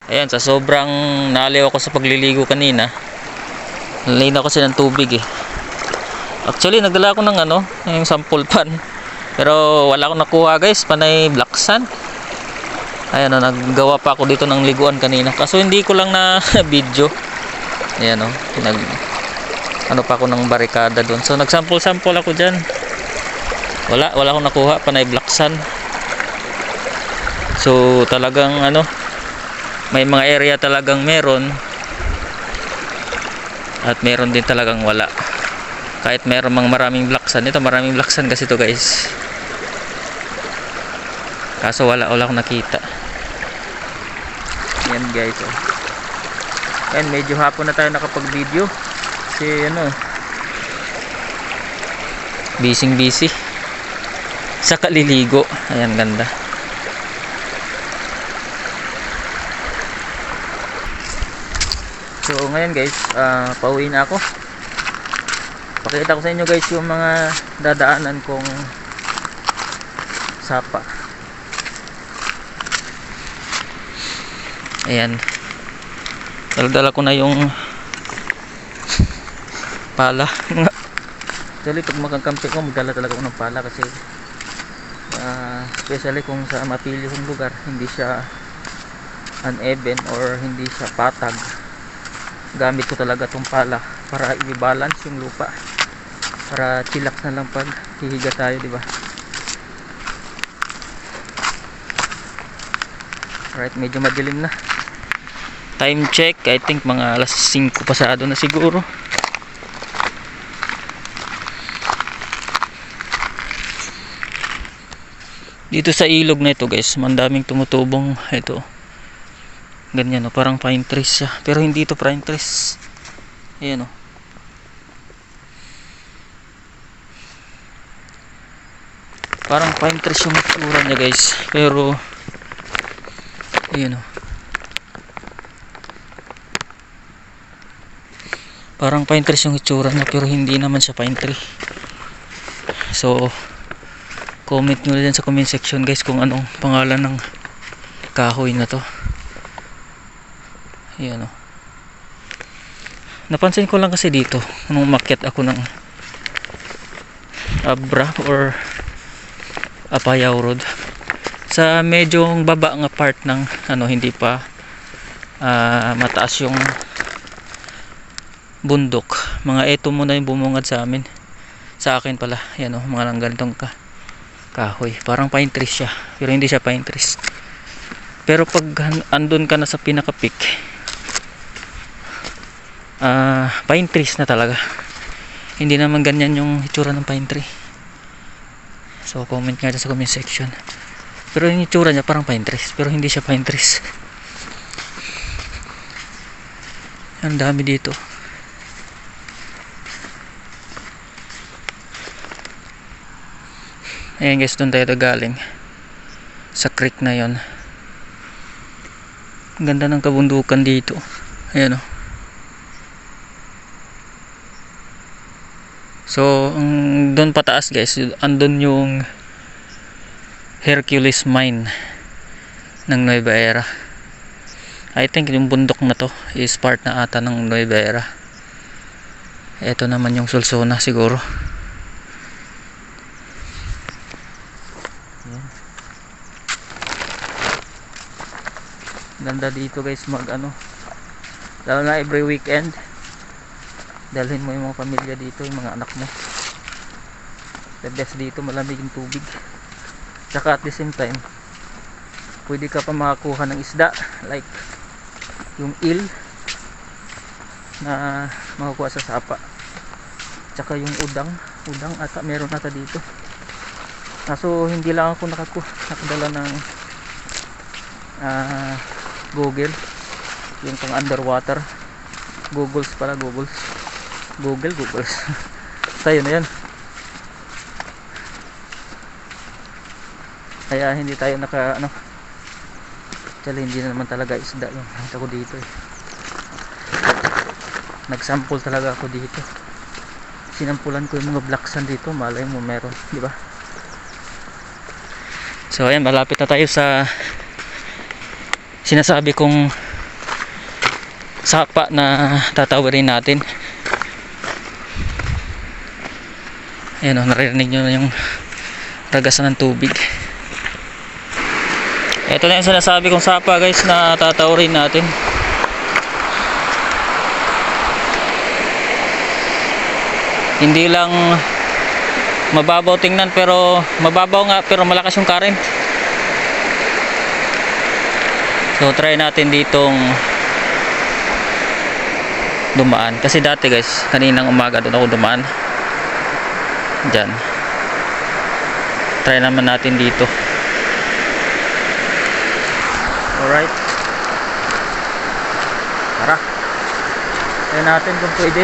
Ayan, sa sobrang naliw ako sa pagliligo kanina, nalina kasi ng tubig eh. Actually nagdala ako ng yung sample pan, pero wala akong nakuha guys, panay black sand. Ayan o, naggawa pa ako dito ng liguan kanina, kaso hindi ko lang na video. Ayan o, pa ako ng barikada doon. So nagsample-sample ako dyan, wala akong nakuha, panay black sand. So talagang may mga area talagang meron, at meron din talagang wala. Kahit meron mang maraming black sand, ito maraming black sand kasi ito guys, kaso wala akong nakita. Yan guys oh. Yan, medyo hapon na tayo nakapag video kasi busy sa kaliligo. Ayan, ganda. So ngayon guys, pauwi na ako. Pakita ko sa inyo guys yung mga dadaanan kong sapa. Ayan, dala ko na yung pala. Actually pag magkakampi ko, magdala talaga ako ng pala kasi especially kung sa mapili kong lugar, hindi siya uneven or hindi siya patag, gamit ko talaga tong pala para i-balance yung lupa, para chillax na lang pag hihiga tayo, diba? Alright, medyo madilim na. Time check, I think mga alas 5 pasado na siguro. Dito sa ilog na ito guys, mandaming tumutubong ito. Ganyan o, parang pine trees siya, pero hindi ito pine trees. Ayan o. Parang pine trees yung itsura niya guys, pero ayan o, parang pine trees yung itsura niya, pero hindi naman siya pine tree. So comment nyo dyan sa comment section guys kung anong pangalan ng kahoy na to. Ayan o, napansin ko lang kasi dito nung umakyat ako ng Abra or Apayao Road, sa medyo baba nga part ng hindi pa mataas yung bundok, mga eto muna yung bumungad sa amin, sa akin pala. Yan o, mga nang ganitong kahoy, parang pine trees siya, pero hindi siya pine trees. Pero pag andun ka na sa pinaka peak, pine trees na talaga. Hindi naman ganyan yung itsura ng pine tree. So comment nga dyan sa comment section. Pero yung itsura niya parang pine trees, pero hindi siya pine trees. Ang dami dito. Ayan guys, doon tayo galing sa creek na yon. Ganda ng kabundukan dito. Ayan o. So doon pataas guys, andun yung Hercules Mine ng Nueva Ecija. I think yung bundok na to is part na ata ng Nueva Ecija. Ito naman yung Sulsona siguro. Ganda dito guys mag lalo na every weekend, dalhin mo yung mga pamilya dito, yung mga anak mo. The best dito, malamig yung tubig, tsaka at the same time pwede ka pa makakuha ng isda like yung eel na makukuha sa sapa, tsaka yung udang ata meron ata dito. Kaso hindi lang ako nakadala ng Google, yung pang underwater goggles pala, goggles tayo na yan, kaya hindi tayo actually hindi na naman talaga isda yung nakita ko dito eh. Nagsample talaga ako dito, sinampulan ko yung mga black sand dito, malay mo meron, di ba? So ayan, malapit na tayo sa sinasabi kong sapa na tatawirin natin. Ayan o, naririnig nyo yung ragasan ng tubig. Ito na yung sinasabi kong sapa guys na tatawirin natin. Hindi lang mababaw tingnan, pero mababaw nga pero malakas yung current. So try natin ditong dumaan, kasi dati guys kaninang umaga doon ako dumaan dyan. Try naman natin dito. Alright, tara, try natin kung pwede.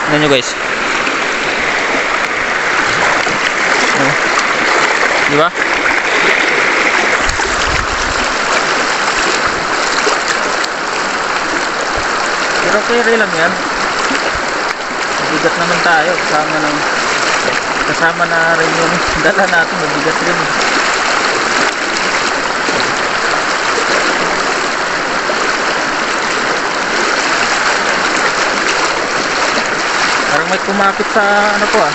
Tignan nyo guys, diba? Pero carry lang yan. Mabigat naman tayo, kasama na rin yung dala natin, mabigat rin. Parang may kumapit sa ano ko ah.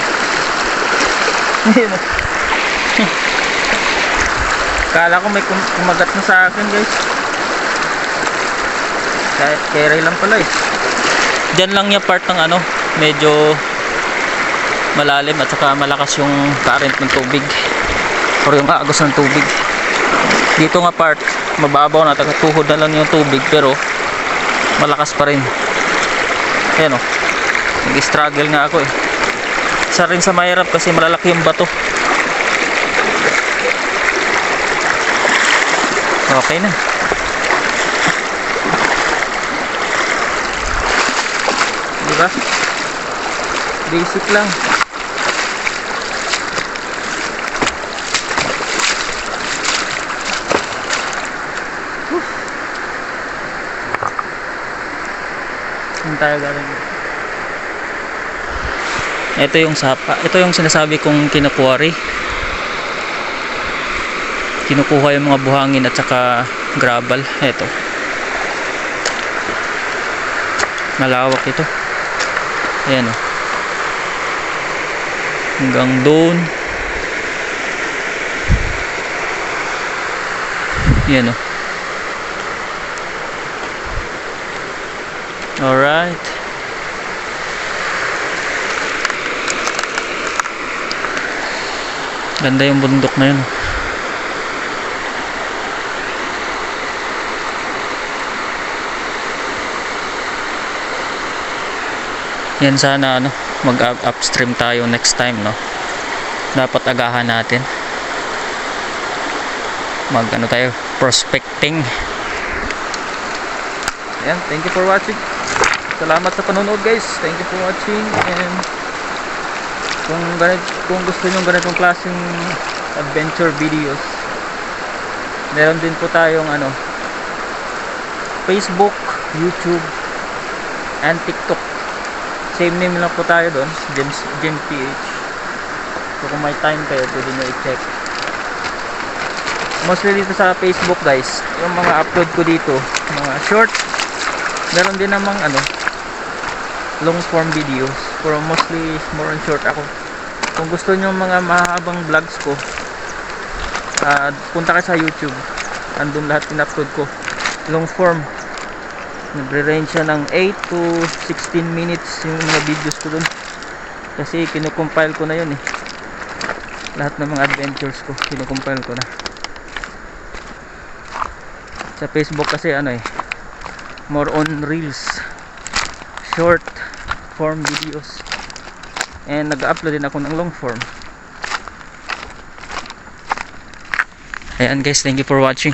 Kala ko may kumagat na sa akin guys. Kahit carry lang pala eh. Diyan lang yung part ng ano, medyo malalim at saka malakas yung current ng tubig or yung agos ng tubig. Dito nga part mababaw na, tagatuhod na lang yung tubig pero malakas pa rin. Ayan o, nag-struggle nga ako eh. Isa rin sa mahirap kasi malalaki yung bato. Okay na. Diba? Basic lang. Saan tayo galing? Ito yung sapa. Ito yung sinasabi kong kinukuwari. Kinukuha yung mga buhangin at saka gravel. Ito. Malawak ito. Ayan o. Hanggang doon. Ayan o. Alright. Ganda yung bundok na yun. Yan, sana ano, mag-upstream tayo next time, no. Dapat agahan natin. Mag-ano tayo, prospecting. Yan, thank you for watching. Salamat sa panonood guys. Thank you for watching. And kung gusto nyo ganitong klaseng adventure videos, meron din po tayong ano, Facebook, YouTube, and TikTok. Same name lang po tayo doon, James PH. So kung may time kayo, pwede nyo i-check. Mostly dito sa Facebook guys, yung mga upload ko dito, mga short, meron din namang ano, long form videos, pero mostly more on short ako. Kung gusto nyo mga mahabang vlogs ko, punta kayo sa YouTube, andun lahat in-upload ko, long form. Nagre-range siya ng 8 to 16 minutes yung mga videos ko dun, kasi kinukompile ko na yun eh. Lahat ng mga adventures ko kinukompile ko na. Sa Facebook kasi ano eh, more on reels, short form videos, and nag-upload din ako ng long form. Ayan guys, thank you for watching.